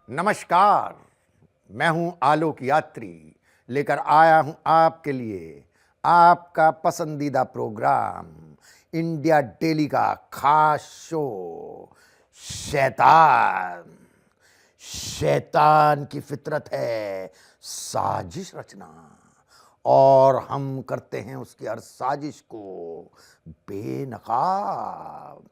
नमस्कार, मैं हूं आलोक यात्री लेकर आया हूं आपके लिए आपका पसंदीदा प्रोग्राम इंडिया डेली का खास शो शैतान। शैतान की फितरत है साजिश रचना और हम करते हैं उसकी हर साजिश को बेनकाब।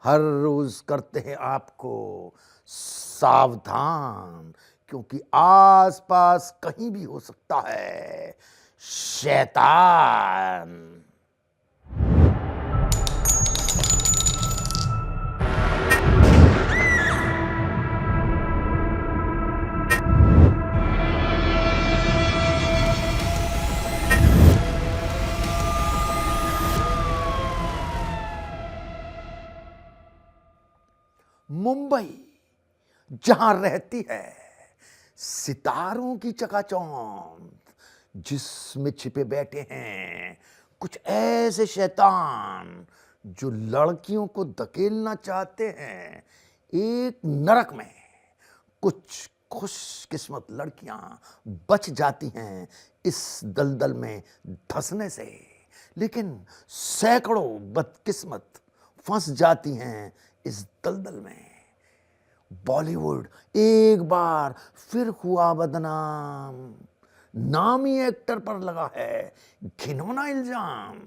हर रोज करते हैं आपको सावधान, क्योंकि आसपास कहीं भी हो सकता है शैतान। मुंबई, जहां रहती है सितारों की चकाचौंध, जिसमें छिपे बैठे हैं कुछ ऐसे शैतान जो लड़कियों को धकेलना चाहते हैं एक नरक में। कुछ खुशकिस्मत लड़कियां बच जाती हैं इस दलदल में धंसने से, लेकिन सैकड़ों बदकिस्मत फंस जाती हैं इस दलदल में। बॉलीवुड एक बार फिर हुआ बदनाम। नामी एक्टर पर लगा है घिनौना इल्जाम।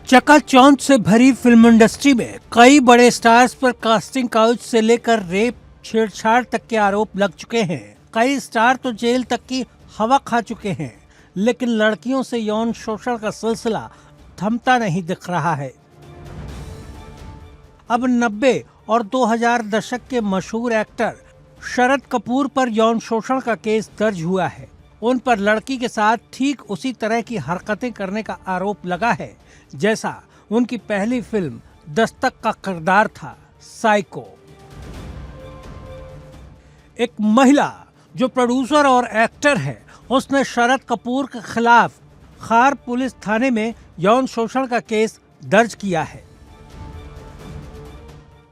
चकाचौंध से भरी फिल्म इंडस्ट्री में कई बड़े स्टार्स पर कास्टिंग काउच से लेकर रेप छेड़छाड़ तक के आरोप लग चुके हैं। कई स्टार तो जेल तक की हवा खा चुके हैं, लेकिन लड़कियों से यौन शोषण का सिलसिला थमता नहीं दिख रहा है। अब 90 और 2000 दशक के मशहूर एक्टर शरद कपूर पर यौन शोषण का केस दर्ज हुआ है। उन पर लड़की के साथ ठीक उसी तरह की हरकतें करने का आरोप लगा है जैसा उनकी पहली फिल्म दस्तक का किरदार था, साइको। एक महिला जो प्रोड्यूसर और एक्टर है, उसने शरद कपूर के खिलाफ खार पुलिस थाने में यौन शोषण का केस दर्ज किया है।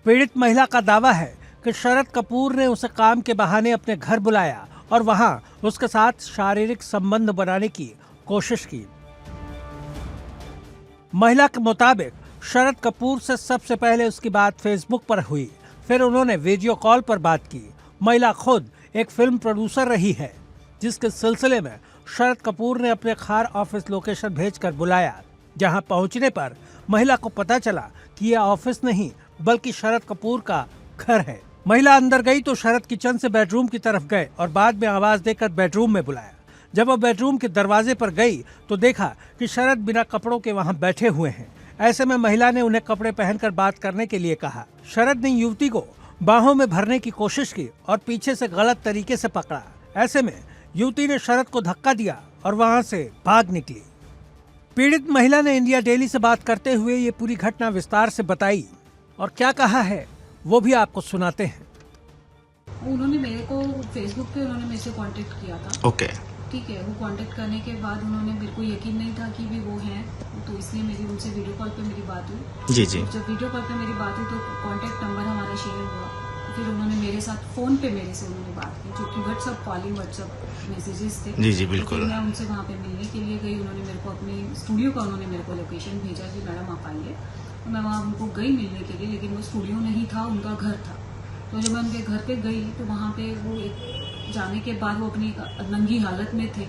पीड़ित महिला का दावा है कि शरद कपूर ने उसे काम के बहाने अपने घर बुलाया और वहां उसके साथ शारीरिक संबंध बनाने की कोशिश की। महिला के मुताबिक शरद कपूर से सबसे पहले उसकी बात फेसबुक पर हुई, फिर उन्होंने वीडियो कॉल पर बात की। महिला खुद एक फिल्म प्रोड्यूसर रही है, जिसके सिलसिले में शरद कपूर ने अपने खार ऑफिस लोकेशन भेजकर बुलाया, जहां पहुंचने पर महिला को पता चला कि यह ऑफिस नहीं बल्कि शरद कपूर का घर है। महिला अंदर गई तो शरद किचन से बेडरूम की तरफ गए और बाद में आवाज देकर बेडरूम में बुलाया। जब वो बेडरूम के दरवाजे पर गई तो देखा कि शरद बिना कपड़ों के वहां बैठे हुए हैं। ऐसे में महिला ने उन्हें कपड़े पहनकर बात करने के लिए कहा। शरद ने युवती को बाहों में भरने की कोशिश की और पीछे से गलत तरीके से पकड़ा। ऐसे में युवती ने शरद को धक्का दिया और वहां से भाग निकली। पीड़ित महिला ने इंडिया डेली से बात करते हुए ये पूरी घटना विस्तार से बताई और क्या कहा है वो भी आपको सुनाते हैं। उन्होंने मेरे को फेसबुक पे उन्होंने मेरे से कांटेक्ट किया था। ओके। ठीक है, वो कांटेक्ट करने के बाद उन्होंने मेरे को यकीन नहीं था कि भी वो हैं, तो इसलिए मेरी उनसे वीडियो कॉल पे मेरी बात हुई। जी जी। जब वीडियो कॉल पे मेरी बात हुई तो कांटेक्ट नंबर हमारा शेयर हुआ। फिर उन्होंने मेरे साथ फोन पे मेरे से उन्होंने बात की, जो कि व्हाट्सअप कॉलिंग व्हाट्सअप मैसेजेस थे। जी जी बिल्कुल। मैं उनसे वहाँ पे मिलने के लिए गई। उन्होंने मेरे को अपनी स्टूडियो का उन्होंने मेरे को लोकेशन भेजा कि मैडम आप आइए। मैं वहाँ उनको गई मिलने के लिए, लेकिन वो स्टूडियो नहीं था, उनका घर था। तो जब मैं उनके घर पे गई तो वहाँ पे वो एक जाने के बाद वो अपनी नंगी हालत में थे।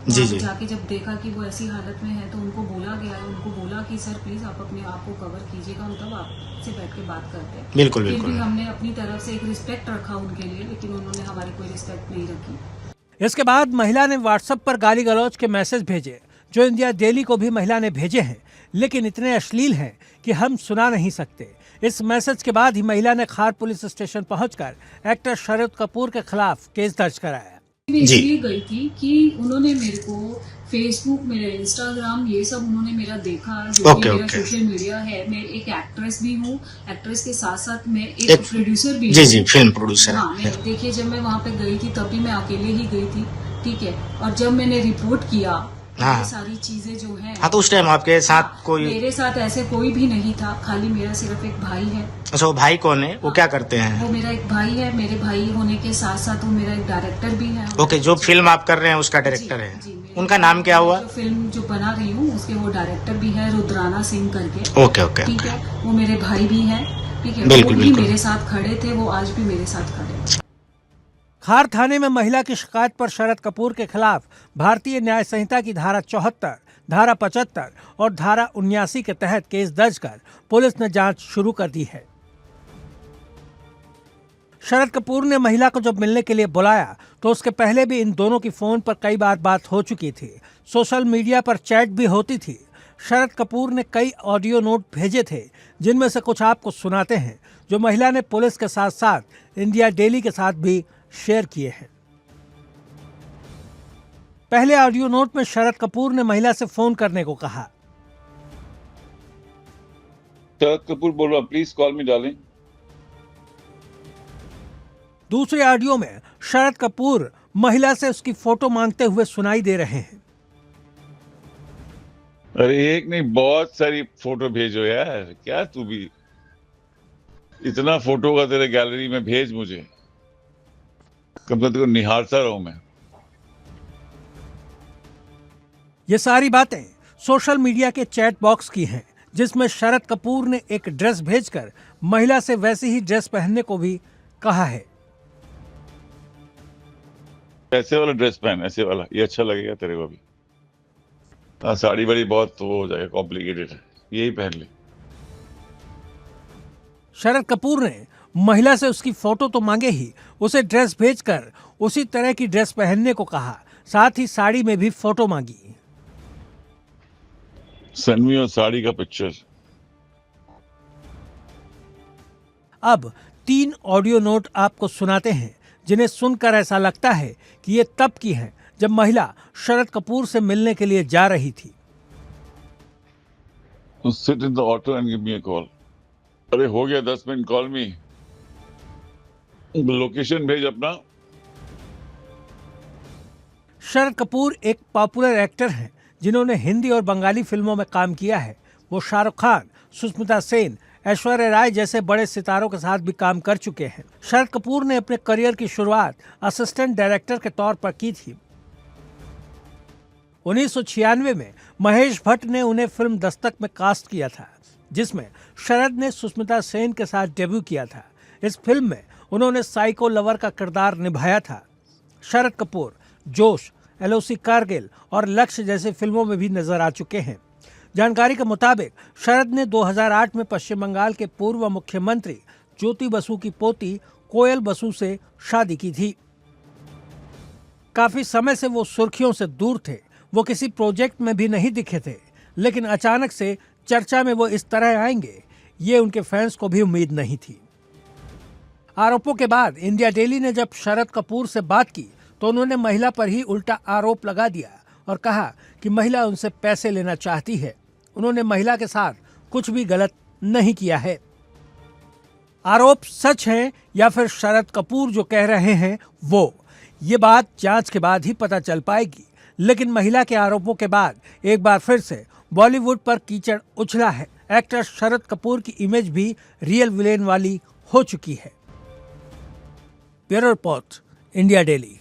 जी जी। जाके जब देखा कि वो ऐसी हालत में है तो उनको बोला गया है, उनको बोला कि सर प्लीज आप अपने आप को कवर कीजिएगा, मतलब आपसे बैठ के बात करते हैं। बिल्कुल फिर बिल्कुल। भी हमने अपनी तरफ से एक रिस्पेक्ट रखा उनके लिए, लेकिन उन्होंने हमारी कोई रिस्पेक्ट नहीं रखी। इसके बाद महिला ने व्हाट्सएप पर गाली गलौज के मैसेज भेजे, जो इंडिया डेली को भी महिला ने भेजे हैं, लेकिन इतने अश्लील हैं कि हम सुना नहीं सकते। इस मैसेज के बाद ही महिला ने खार पुलिस स्टेशन पहुंचकर एक्टर शरद कपूर के खिलाफ केस दर्ज कराया। मैं जी। इसलिए गई थी कि उन्होंने मेरे को फेसबुक, मेरा इंस्टाग्राम, ये सब उन्होंने मेरा देखा, जो ओके, भी मेरा ओके। सोशल मीडिया है। मैं एक एक्ट्रेस भी हूँ, एक्ट्रेस के साथ साथ मैं एक एक प्रोड्यूसर भी जी हूँ। जी, फिल्म प्रोड्यूसर हाँ, है। मैं देखिए जब मैं वहाँ पे गई थी तभी मैं अकेले ही गई थी, ठीक है। और जब मैंने रिपोर्ट किया, हाँ। ये सारी चीजें जो है, हाँ, तो उस टाइम आपके साथ हाँ, कोई, मेरे साथ ऐसे कोई भी नहीं था, खाली मेरा सिर्फ एक भाई है। अच्छा वो भाई कौन है, वो क्या करते हैं? वो मेरा एक भाई है, मेरे भाई होने के साथ साथ वो मेरा एक डायरेक्टर भी है। ओके, जो फिल्म आप कर रहे हैं उसका डायरेक्टर है। जी, मेरे उनका नाम क्या हुआ? जो फिल्म जो बना रही हूँ उसके वो डायरेक्टर भी है, रुद्राना सिंह करके। ओके ओके ठीक है, वो मेरे भाई भी हैं, ठीक है। बिल्कुल, वो भी बिल्कुल। मेरे साथ खड़े थे, वो आज भी मेरे साथ खड़े हैं। खार थाने में महिला की शिकायत पर शरद कपूर के खिलाफ भारतीय न्याय संहिता की धारा 74, धारा 75 और धारा 79 के तहत केस दर्ज कर पुलिस ने जांच शुरू कर दी है। शरद कपूर ने महिला को जब मिलने के लिए बुलाया तो उसके पहले भी इन दोनों की फोन पर कई बार बात हो चुकी थी। सोशल मीडिया पर चैट भी होती थी। शरद कपूर ने कई ऑडियो नोट भेजे थे, जिनमें से कुछ आपको सुनाते हैं, जो महिला ने पुलिस के साथ साथ इंडिया डेली के साथ भी शेयर किए हैं। पहले ऑडियो नोट में शरद कपूर ने महिला से फोन करने को कहा। शरद कपूर बोल रहा, प्लीज कॉल मी डार्लिंग। दूसरे ऑडियो में शरद कपूर महिला से उसकी फोटो मांगते हुए सुनाई दे रहे हैं। अरे एक नहीं, बहुत सारी फोटो भेजो यार, क्या तू भी इतना फोटो का तेरे गैलरी में भेज मुझे, कम से कम निहारता रहूं मैं। ये सारी बातें सोशल मीडिया के चैट बॉक्स की हैं, जिसमें शरद कपूर ने एक ड्रेस भेजकर महिला से वैसी ही ड्रेस पहनने को भी कहा है। ऐसे वाला ड्रेस पहन, ऐसे वाला, ये अच्छा लगेगा तेरे को भी। हाँ, साड़ी बड़ी बहुत तो वो हो जाएगा, कॉम्प्लिकेटेड है, यही पहन ले। शरद कपूर ने महिला से उसकी फोटो तो मांगे ही, उसे ड्रेस भेजकर उसी तरह की ड्रेस पहनने को कहा, साथ ही साड़ी में भी फोटो मांगी। सनवी और साड़ी का पिक्चर। अब 3 ऑडियो नोट आपको सुनाते हैं, जिन्हें सुनकर ऐसा लगता है कि ये तब की हैं जब महिला शरद कपूर से मिलने के लिए जा रही थी। Sit in the auto and give me a call. अरे हो गया 10 मिनट, कॉल मी, लोकेशन भेज अपना। शरद कपूर एक पॉपुलर एक्टर हैं, जिन्होंने हिंदी और बंगाली फिल्मों में काम किया है। वो शाहरुख खान, सुष्मिता सेन, ऐश्वर्या राय जैसे बड़े सितारों के साथ भी काम कर चुके हैं। शरद कपूर ने अपने करियर की शुरुआत असिस्टेंट डायरेक्टर के तौर पर की थी। 1996 में महेश भट्ट ने उन्हें फिल्म दस्तक में कास्ट किया था, जिसमें शरद ने सुष्मिता सेन के साथ डेब्यू किया था। इस फिल्म में उन्होंने साइको लवर का किरदार निभाया था। शरद कपूर जोश, एलओसी कारगिल और लक्ष्य जैसी फिल्मों में भी नजर आ चुके हैं। जानकारी के मुताबिक शरद ने 2008 में पश्चिम बंगाल के पूर्व मुख्यमंत्री ज्योति बसु की पोती कोयल बसु से शादी की थी। काफी समय से वो सुर्खियों से दूर थे। वो किसी प्रोजेक्ट में भी नहीं दिखे थे, लेकिन अचानक से चर्चा में वो इस तरह आएंगे, ये उनके फैंस को भी उम्मीद नहीं थी। आरोपों के बाद इंडिया डेली ने जब शरद कपूर से बात की तो उन्होंने महिला पर ही उल्टा आरोप लगा दिया और कहा कि महिला उनसे पैसे लेना चाहती है। उन्होंने महिला के साथ कुछ भी गलत नहीं किया है। आरोप सच हैं या फिर शरद कपूर जो कह रहे हैं वो, ये बात जांच के बाद ही पता चल पाएगी। लेकिन महिला के आरोपों के बाद एक बार फिर से बॉलीवुड पर कीचड़ उछला है। एक्टर शरद कपूर की इमेज भी रियल विलेन वाली हो चुकी है। Bureau report, India daily.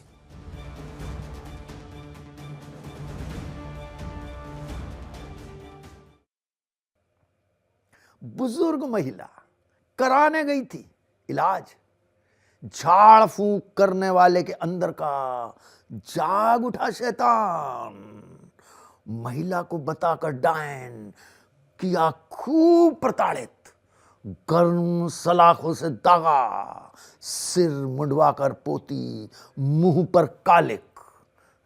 बुजुर्ग महिला कराने गई थी इलाज। झाड़ फूंक करने वाले के अंदर का जाग उठा शैतान। महिला को बताकर डायन किया खूब प्रताड़ित। गर्म सलाखों से दागा, सिर मुंडवाकर पोती मुंह पर कालिक।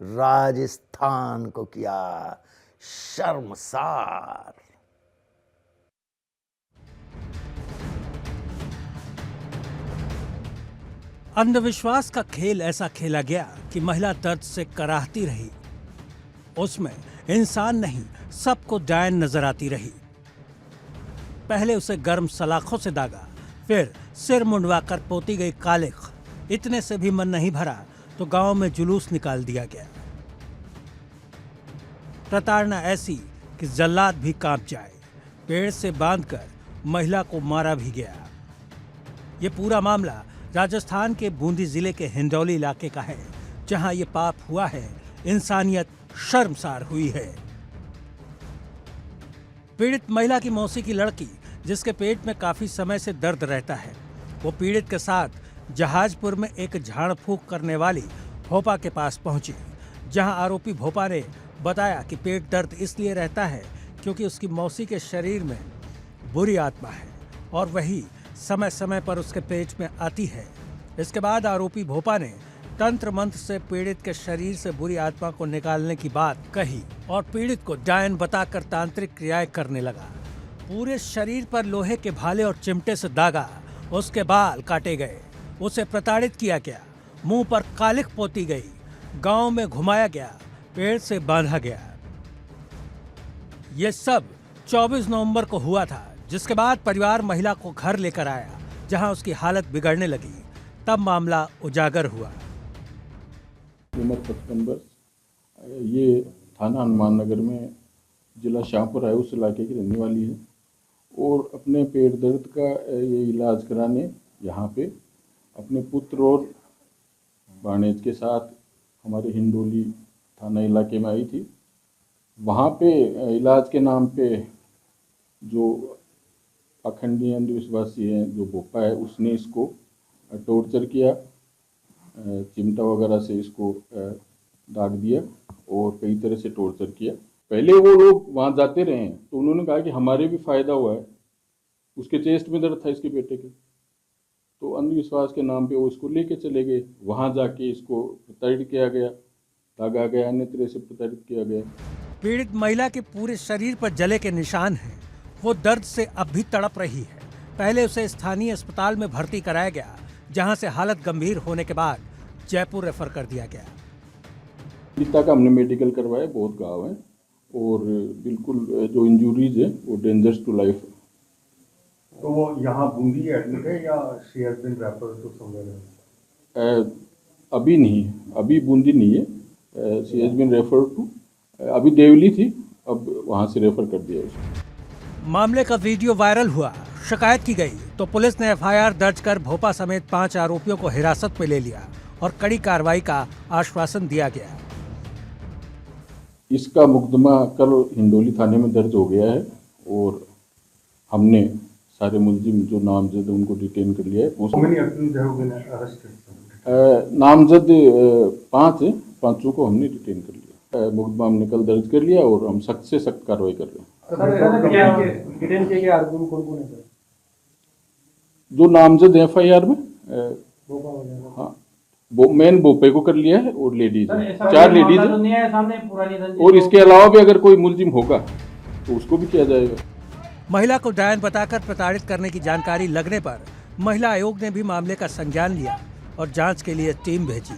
राजस्थान को किया शर्मसार। अंधविश्वास का खेल ऐसा खेला गया कि महिला दर्द से कराहती रही। उसमें इंसान नहीं, सबको डायन नजर आती रही। पहले उसे गर्म सलाखों से दागा, फिर सिर मुंडवाकर पोती गई कालिख। इतने से भी मन नहीं भरा तो गांव में जुलूस निकाल दिया गया। प्रताड़ना ऐसी कि जल्लाद भी कांप जाए। पेड़ से बांधकर महिला को मारा भी गया। ये पूरा मामला राजस्थान के बूंदी जिले के हिंडौली इलाके का है, जहां ये पाप हुआ है। इंसानियत शर्मसार हुई है। पीड़ित महिला की मौसी की लड़की, जिसके पेट में काफी समय से दर्द रहता है, वो पीड़ित के साथ जहाजपुर में एक झाड़ फूंक करने वाली भोपा के पास पहुंची, जहां आरोपी भोपा ने बताया कि पेट दर्द इसलिए रहता है क्योंकि उसकी मौसी के शरीर में बुरी आत्मा है और वही समय समय पर उसके पेट में आती है। इसके बाद आरोपी भोपा ने तंत्र मंत्र से पीड़ित के शरीर से बुरी आत्मा को निकालने की बात कही और पीड़ित को डायन बताकर तांत्रिक क्रियाएं करने लगा। पूरे शरीर पर लोहे के भाले और चिमटे से दागा, उसके बाल काटे गए, उसे प्रताड़ित किया गया, मुंह पर कालिख पोती गई, गांव में घुमाया गया, पेड़ से बांधा गया। ये सब 24 नवंबर को हुआ था, जिसके बाद परिवार महिला को घर लेकर आया, जहां उसकी हालत बिगड़ने लगी। तब मामला उजागर हुआ। उम्र 55 वर्ष, ये थाना हनुमान नगर में जिला शाहपुर है, उस इलाके की रहने वाली है और अपने पेट दर्द का ये इलाज कराने यहाँ पे अपने पुत्र और भाणेज के साथ हमारे हिंडोली थाना इलाके में आई थी। वहाँ पे इलाज के नाम पे जो अखंडी अंधविश्वासी हैं, जो भोपा है, उसने इसको टॉर्चर किया, चिमटा वगैरह से इसको दाग दिया और कई तरह से टॉर्चर किया। पहले वो लोग वहाँ जाते रहे हैं तो उन्होंने कहा कि हमारे भी फ़ायदा हुआ है। उसके चेस्ट में दर्द था इसके बेटे के, तो अंधविश्वास के नाम पे वो इसको लेके चले गए। वहाँ जाके इसको प्रताड़ित किया गया, दागा गया, अन्य तरह से प्रताड़ित किया गया। पीड़ित महिला के पूरे शरीर पर जले के निशान हैं। वो दर्द से अब भी तड़प रही है। पहले उसे स्थानीय अस्पताल में भर्ती कराया गया, जहां से हालत गंभीर होने के बाद जयपुर रेफर कर दिया गया। पीड़िता का हमने मेडिकल करवाया, बहुत घाव है और बिल्कुल जो इंजरीज है वो डेंजरस टू लाइफ है। तो वो यहाँ बूंदी एडमिट है या she has been referred to somewhere? अभी नहीं है, अभी बूंदी नहीं है, she has been referred to, अभी देवली थी, अब वहाँ से रेफर कर दिया उसको। मामले का वीडियो वायरल हुआ, शिकायत की गई तो पुलिस ने एफआईआर दर्ज कर भोपा समेत 5 आरोपियों को हिरासत में ले लिया और कड़ी कार्रवाई का आश्वासन दिया गया। इसका मुकदमा कल हिंडोली थाने में दर्ज हो गया है और हमने सारे मुलजिम जो नामजद उनको डिटेन कर लिया है। नामजद 5 है, 5 को हमने डिटेन कर लिया। मुकदमा हमने कल दर्ज कर लिया और हम सख्त से सख्त कार्रवाई कर रहे हैं। जो नामजद एफआईआर में हाँ, वो मेन भोपे को कर लिया है और लेडीज 4 लेडीज है और इसके अलावा भी अगर कोई मुलजिम होगा तो उसको भी किया जाएगा। महिला को डायन बताकर प्रताड़ित करने की जानकारी लगने पर महिला आयोग ने भी मामले का संज्ञान लिया और जांच के लिए टीम भेजी।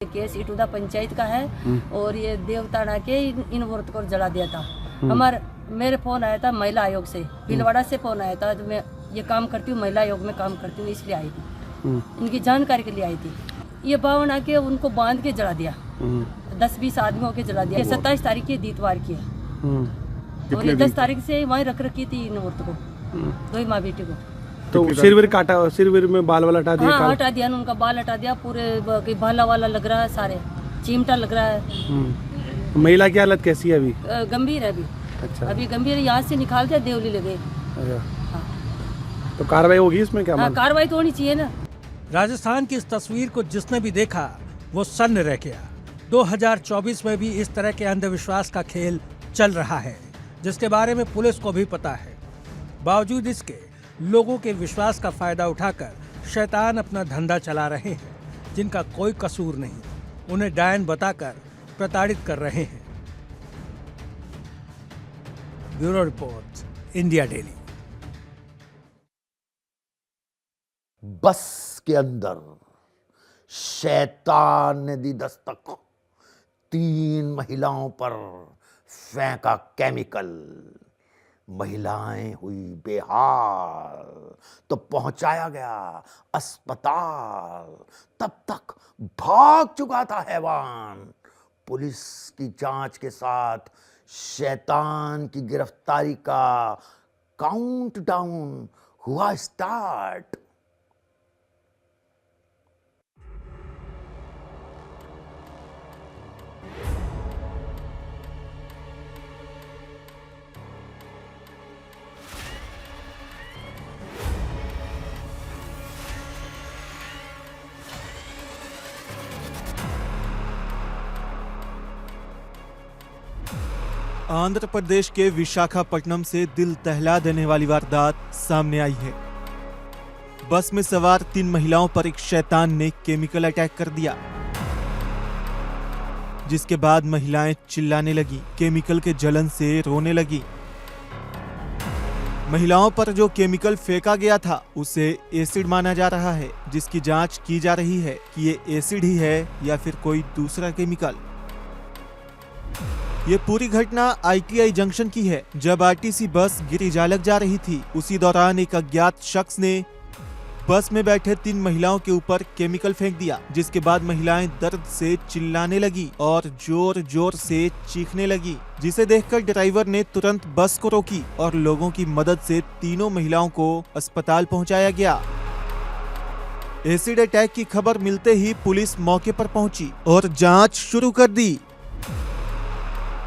केस इटूदा पंचायत का है और ये देवताड़ा के इन औरत को जला दिया था। मेरे फोन आया था महिला आयोग से, भीलवाड़ा से फोन आया था। जो मैं ये काम करती हूँ, महिला आयोग में काम करती हूँ, इसलिए आई थी, इनकी जानकारी के लिए आई थी। ये बावन आके उनको बांध के जला दिया, 10-20 आदमियों के जला दिया। 27 तारीख की दीतवार की है और ये 10 तारीख से वहीं रख रखी थी इन औरत को, 2 माँ बेटी को। तो सिरविर काटा, सिरविर में बाल वाला हटा दिया? हाँ, हटा दिया, उनका बाल हटा दिया, पूरे भाला वाला लग रहा है, सारे चिमटा लग रहा है। महिला की हालत कैसी है अभी? गंभीर है अभी। अच्छा, अभी गंभीर, यहाँ से निकाल दिया, देवली लगे। हाँ। तो कार्रवाई होगी इसमें क्या? हाँ, कार्रवाई तो होनी चाहिए ना। राजस्थान की इस तस्वीर को जिसने भी देखा वो सन्न रह गया। 2024 में भी इस तरह के अंधविश्वास का खेल चल रहा है, जिसके बारे में पुलिस को भी पता है। बावजूद इसके लोगों के विश्वास का फायदा उठाकर शैतान अपना धंधा चला रहे हैं, जिनका कोई कसूर नहीं, उन्हें डायन बताकर प्रताड़ित कर रहे हैं। Bureau report, India daily. बस उसके अंदर शैतान ने दी दस्तक, 3 महिलाओं पर फेंका केमिकल, महिलाएं हुई बेहाल, तो पहुंचाया गया अस्पताल। तब तक भाग चुका था हैवान। पुलिस की जांच के साथ शैतान की गिरफ्तारी का काउंटडाउन हुआ स्टार्ट। आंध्र प्रदेश के विशाखापट्टनम से दिल दहला देने वाली वारदात सामने आई है। बस में सवार 3 महिलाओं पर एक शैतान ने केमिकल अटैक कर दिया, जिसके बाद महिलाएं चिल्लाने लगी, केमिकल के जलन से रोने लगी। महिलाओं पर जो केमिकल फेंका गया था उसे एसिड माना जा रहा है, जिसकी जांच की जा रही है कि ये एसिड ही है या फिर कोई दूसरा केमिकल। ये पूरी घटना ITI जंक्शन की है। जब RTC बस गिरिजालक जा रही थी, उसी दौरान एक अज्ञात शख्स ने बस में बैठे 3 महिलाओं के ऊपर केमिकल फेंक दिया, जिसके बाद महिलाएं दर्द से चिल्लाने लगी और जोर जोर से चीखने लगी, जिसे देखकर ड्राइवर ने तुरंत बस को रोकी और लोगों की मदद से तीनों महिलाओं को अस्पताल पहुंचाया गया। एसिड अटैक की खबर मिलते ही पुलिस मौके पर पहुंची और जांच शुरू कर दी।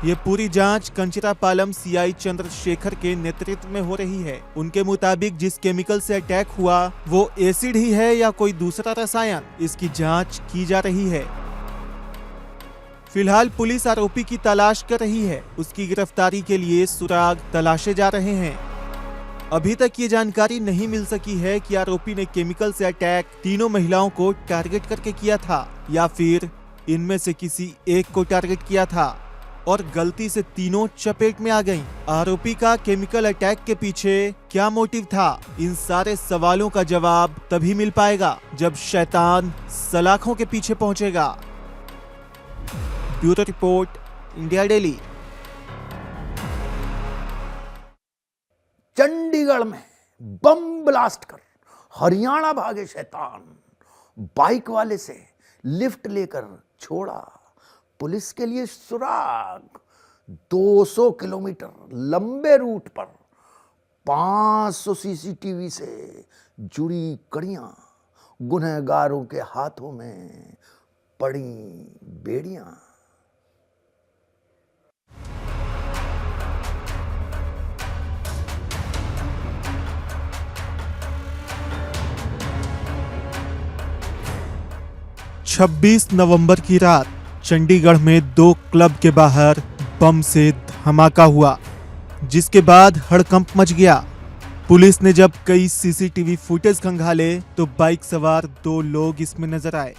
ये पूरी जांच कंचरापालम CI चंद्रशेखर के नेतृत्व में हो रही है। उनके मुताबिक जिस केमिकल से अटैक हुआ वो एसिड ही है या कोई दूसरा रसायन, इसकी जांच की जा रही है। फिलहाल पुलिस आरोपी की तलाश कर रही है। उसकी गिरफ्तारी के लिए सुराग तलाशे जा रहे हैं। अभी तक ये जानकारी नहीं मिल सकी है कि आरोपी ने केमिकल से अटैक तीनों महिलाओं को टारगेट करके किया था या फिर इनमें से किसी एक को टारगेट किया था और गलती से तीनों चपेट में आ गईं। आरोपी का केमिकल अटैक के पीछे क्या मोटिव था, इन सारे सवालों का जवाब तभी मिल पाएगा जब शैतान सलाखों के पीछे पहुंचेगा। Bureau report, India daily. Chandigarh में बम ब्लास्ट कर हरियाणा भागे शैतान, बाइक वाले से लिफ्ट लेकर छोड़ा। पुलिस के लिए सुराग। 200 किलोमीटर लंबे रूट पर 500 CCTV से जुड़ी कड़ियां, गुनहगारों के हाथों में पड़ी बेड़ियां। छब्बीस नवंबर की रात चंडीगढ़ में 2 क्लब के बाहर बम से धमाका हुआ, जिसके बाद हड़कंप मच गया। पुलिस ने जब कई CCTV फुटेज खंगाले तो बाइक सवार 2 लोग इसमें नजर आए,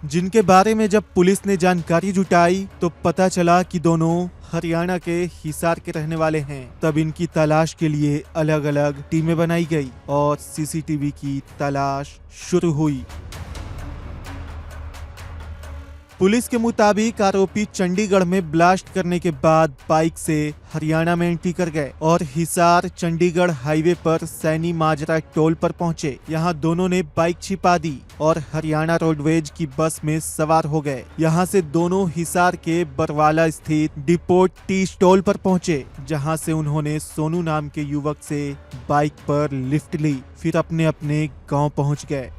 जिनके बारे में जब पुलिस ने जानकारी जुटाई तो पता चला कि दोनों हरियाणा के हिसार के रहने वाले हैं। तब इनकी तलाश के लिए अलग अलग टीमें बनाई गई और CCTV की तलाश शुरू हुई। पुलिस के मुताबिक आरोपी चंडीगढ़ में ब्लास्ट करने के बाद बाइक से हरियाणा में एंट्री कर गए और हिसार चंडीगढ़ हाईवे पर सैनी माजरा टोल पर पहुंचे। यहां दोनों ने बाइक छिपा दी और हरियाणा रोडवेज की बस में सवार हो गए। यहां से दोनों हिसार के बरवाला स्थित डिपोट टी स्टॉल पर पहुंचे, जहां से उन्होंने सोनू नाम के युवक से बाइक पर लिफ्ट ली, फिर अपने अपने गाँव पहुँच गए।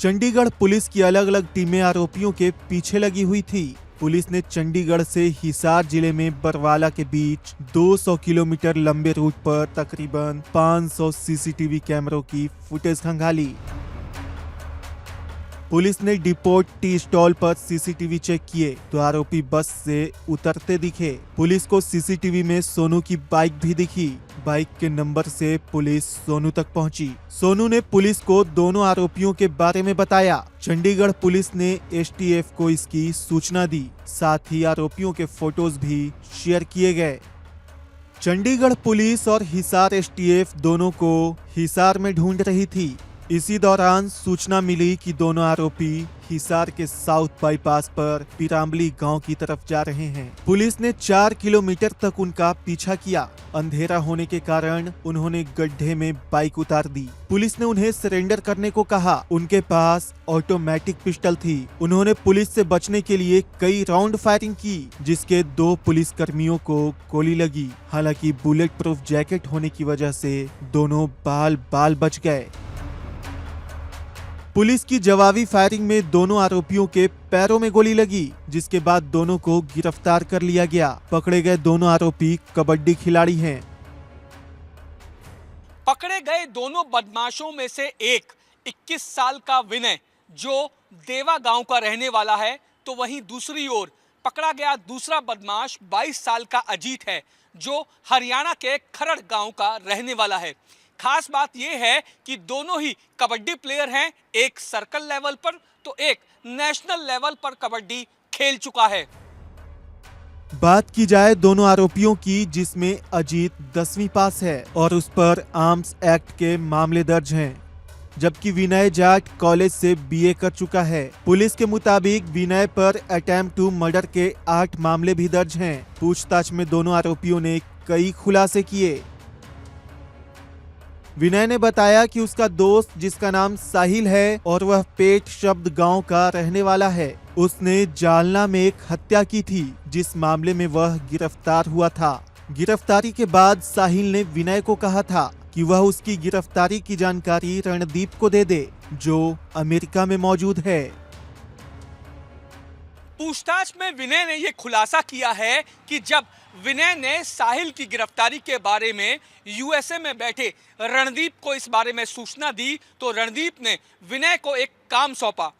चंडीगढ़ पुलिस की अलग अलग टीमें आरोपियों के पीछे लगी हुई थी। पुलिस ने चंडीगढ़ से हिसार जिले में बरवाला के बीच 200 किलोमीटर लंबे रूट पर तकरीबन 500 CCTV कैमरों की फुटेज खंगाली। पुलिस ने डिपोट टी स्टॉल पर CCTV चेक किए तो आरोपी बस से उतरते दिखे। पुलिस को CCTV में सोनू की बाइक भी दिखी। बाइक के नंबर से पुलिस सोनू तक पहुंची। सोनू ने पुलिस को दोनों आरोपियों के बारे में बताया। चंडीगढ़ पुलिस ने STF को इसकी सूचना दी, साथ ही आरोपियों के फोटोज भी शेयर किए गए। चंडीगढ़ पुलिस और हिसार एसटीएफ दोनों को हिसार में ढूंढ रही थी। इसी दौरान सूचना मिली कि दोनों आरोपी हिसार के साउथ बाईपास पर पीरामली गांव की तरफ जा रहे हैं। पुलिस ने 4 किलोमीटर तक उनका पीछा किया। अंधेरा होने के कारण उन्होंने गड्ढे में बाइक उतार दी। पुलिस ने उन्हें सरेंडर करने को कहा। उनके पास ऑटोमेटिक पिस्टल थी। उन्होंने पुलिस से बचने के लिए कई राउंड फायरिंग की, जिसके 2 पुलिस कर्मियों को गोली लगी। हालांकि बुलेट प्रूफ जैकेट होने की वजह से दोनों बाल बच गए। पुलिस की जवाबी फायरिंग में दोनों आरोपियों के पैरों में गोली लगी, जिसके बाद दोनों को गिरफ्तार कर लिया गया। पकड़े गए दोनों आरोपी कबड्डी खिलाड़ी हैं। पकड़े गए दोनों बदमाशों में से एक 21 साल का विनय, जो देवा गांव का रहने वाला है, तो वहीं दूसरी ओर पकड़ा गया दूसरा बदमाश 22 साल का अजीत है, जो हरियाणा के खरड़ गांव का रहने वाला है। खास बात यह है कि दोनों ही कबड्डी प्लेयर हैं, एक सर्कल लेवल पर तो एक नेशनल लेवल पर कबड्डी खेल चुका है। बात की जाए दोनों आरोपियों की, जिसमें अजीत 10वीं पास है और उस पर आर्म्स एक्ट के मामले दर्ज हैं, जबकि विनय जाट कॉलेज से बीए कर चुका है। पुलिस के मुताबिक विनय पर अटेम्प्ट टू मर्डर के 8 मामले भी दर्ज हैं। पूछताछ में दोनों आरोपियों ने कई खुलासे किए। विनय ने बताया कि उसका दोस्त, जिसका नाम साहिल है और वह पेट शब्द गांव का रहने वाला है, उसने जालना में एक हत्या की थी, जिस मामले में वह गिरफ्तार हुआ था। गिरफ्तारी के बाद साहिल ने विनय को कहा था कि वह उसकी गिरफ्तारी की जानकारी रणदीप को दे दे, जो अमेरिका में मौजूद है। पूछताछ में विनय ने यह खुलासा किया है कि जब विनय ने साहिल की गिरफ्तारी के बारे में यूएसए में बैठे रणदीप को इस बारे में सूचना दी, तो रणदीप ने विनय को एक काम सौंपा,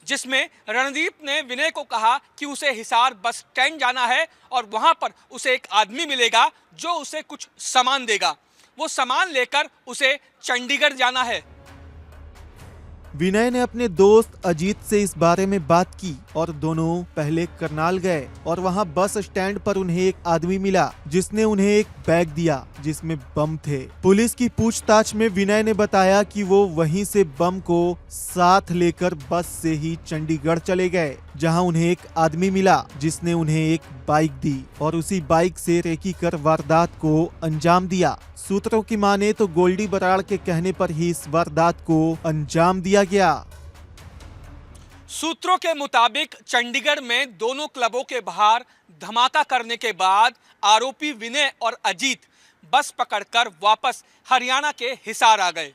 जिसमें रणदीप ने विनय को कहा कि उसे हिसार बस स्टैंड जाना है और वहां पर उसे एक आदमी मिलेगा जो उसे कुछ सामान देगा। वो सामान लेकर उसे चंडीगढ़ जाना है। विनय ने अपने दोस्त अजीत से इस बारे में बात की और दोनों पहले करनाल गए और वहां बस स्टैंड पर उन्हें एक आदमी मिला, जिसने उन्हें एक बैग दिया जिसमें बम थे। पुलिस की पूछताछ में विनय ने बताया कि वो वहीं से बम को साथ लेकर बस से ही चंडीगढ़ चले गए, जहां उन्हें एक आदमी मिला जिसने उन्हें एक बाइक दी और उसी बाइक से रेकी कर वारदात को अंजाम दिया। सूत्रों की माने तो गोल्डी बराड़ के कहने पर ही इस वारदात को अंजाम दिया गया। सूत्रों के मुताबिक चंडीगढ़ में दोनों क्लबों के बाहर धमाका करने के बाद आरोपी विनय और अजीत बस पकड़कर वापस हरियाणा के हिसार आ गए।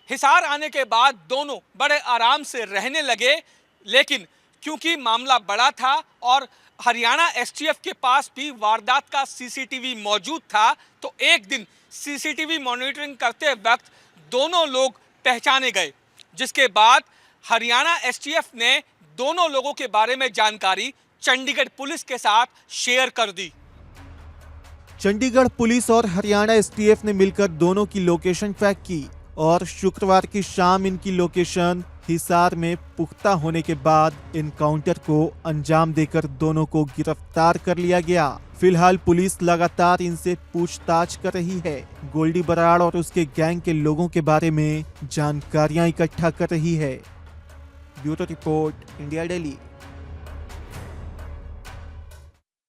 हिसार आने के बाद दोनों बड़े आराम से रहने लगे, लेकिन क्योंकि मामला बड़ा था और हरियाणा एसटीएफ के पास भी वारदात का सीसीटीवी मौजूद था, तो एक दिन सीसीटीवी मॉनिटरिंग करते वक्त दोनों लोग पहचाने गए, जिसके बाद हरियाणा एसटीएफ ने दोनों लोगों के बारे में जानकारी चंडीगढ़ पुलिस के साथ शेयर कर दी। चंडीगढ़ पुलिस और हरियाणा एसटीएफ ने मिलकर दोनों की लोकेशन ट्रैक की और शुक्रवार की शाम इनकी लोकेशन हिसार में पुख्ता होने के बाद एनकाउंटर को अंजाम देकर दोनों को गिरफ्तार कर लिया गया। फिलहाल पुलिस लगातार इनसे पूछताछ कर रही है। गोल्डी बराड़ और उसके गैंग के लोगों के बारे में जानकारियां इकट्ठा कर रही है। Bureau report, India daily.